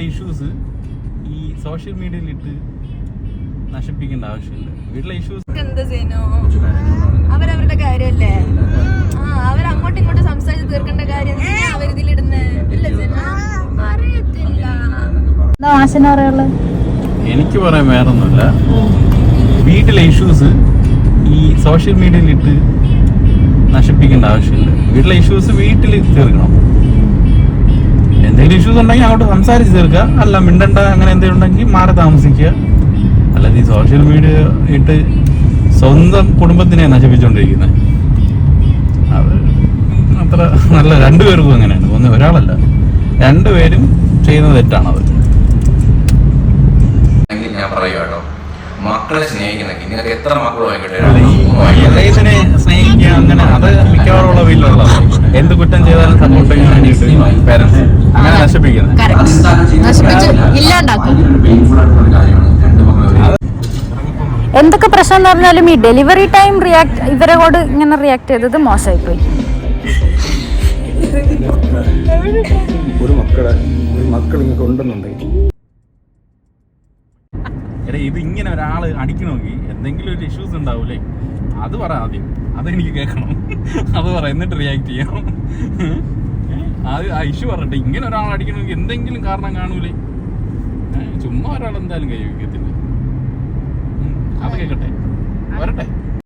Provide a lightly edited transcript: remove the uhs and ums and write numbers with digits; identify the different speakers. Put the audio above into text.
Speaker 1: Issues ഈ social മീഡിയയിലിട്ട് നശിപ്പിക്കേണ്ട ആവശ്യമില്ല. വീട്ടിലെ ഇഷ്യൂസ്
Speaker 2: എന്താ ചെയ്യുന്നു, അവരവരുടെ കാര്യല്ലേ. അവരങ്ങോട്ടും ഇങ്ങോട്ടും സംസാരിച്ച് തീർക്കേണ്ട കാര്യം അവരിതിലിടുന്നേ അറിയത്തില്ല.
Speaker 1: എനിക്ക് പറയാൻ വേറൊന്നുമില്ല. വീട്ടിലെ ഇഷ്യൂസ് ഈ സോഷ്യൽ മീഡിയയിലിട്ട് നശിപ്പിക്കേണ്ട ആവശ്യമില്ല. വീട്ടിലെ ഇഷ്യൂസ് വീട്ടിൽ തീർക്കണം. എന്തെങ്കിലും ഇഷ്യൂസ് ഉണ്ടെങ്കിൽ അങ്ങോട്ട് സംസാരിച്ച് തീർക്കുക, അല്ല മിണ്ടണ്ട അങ്ങനെ എന്തെങ്കിലും ഉണ്ടെങ്കിൽ മാറി താമസിക്കുക. അല്ലാതെ ഈ സോഷ്യൽ മീഡിയ ഇട്ട് സ്വന്തം കുടുംബത്തിനെ നശിപ്പിച്ചുകൊണ്ടിരിക്കുന്നത് അത് അത്ര നല്ല. രണ്ടുപേർക്കും അങ്ങനെയാണ്, ഒരാളല്ല, രണ്ടുപേരും ചെയ്യുന്ന തെറ്റാണത്.
Speaker 3: ഞാൻ പറയുക കേട്ടോ, മക്കളെ സ്നേഹിക്കുന്നെങ്കിൽ നിങ്ങൾക്ക് എത്ര മക്കളും ആയിക്കോട്ടെ,
Speaker 1: ഇളയതിനെ സ്നേഹിക്കുക അങ്ങനെ അത് മിക്കവാറുള്ള വീട്ടിലുള്ളത്. എന്ത് കുറ്റം ചെയ്താലും സപ്പോർട്ട് ചെയ്യാൻ വേണ്ടിയിട്ട് പേരൻസ് അങ്ങനെ നശിപ്പിക്കുന്നത്.
Speaker 4: എന്തൊക്കെ പ്രശ്നം എന്ന് പറഞ്ഞാലും ഈ ഡെലിവറി ടൈം ഇവരോട് ഇങ്ങനെ റിയാക്ട് ചെയ്തത് മോശമായിപ്പോയി.
Speaker 5: ഒരു മക്കൾ ഇങ്ങനെ ഉണ്ടെന്നുണ്ടെങ്കിൽ
Speaker 1: ഇത് ഇങ്ങനെ ഒരാൾ അടിക്കണമെങ്കിൽ എന്തെങ്കിലും ഒരു ഇഷ്യൂസ് ഉണ്ടാവൂലേ, അത് പറ ആദ്യം, അതെനിക്ക് കേൾക്കണം. അത് പറ, എന്നിട്ട് റിയാക്ട് ചെയ്യണം. അത് ആ ഇഷ്യൂ പറയട്ടെ. ഇങ്ങനെ ഒരാൾ അടിക്കണമെങ്കിൽ എന്തെങ്കിലും കാരണം കാണൂലേ, ചുമ്മാ ഒരാൾ എന്തായാലും കൈ വയ്ക്കത്തില്ല. അത് കേൾക്കട്ടെ, വരട്ടെ.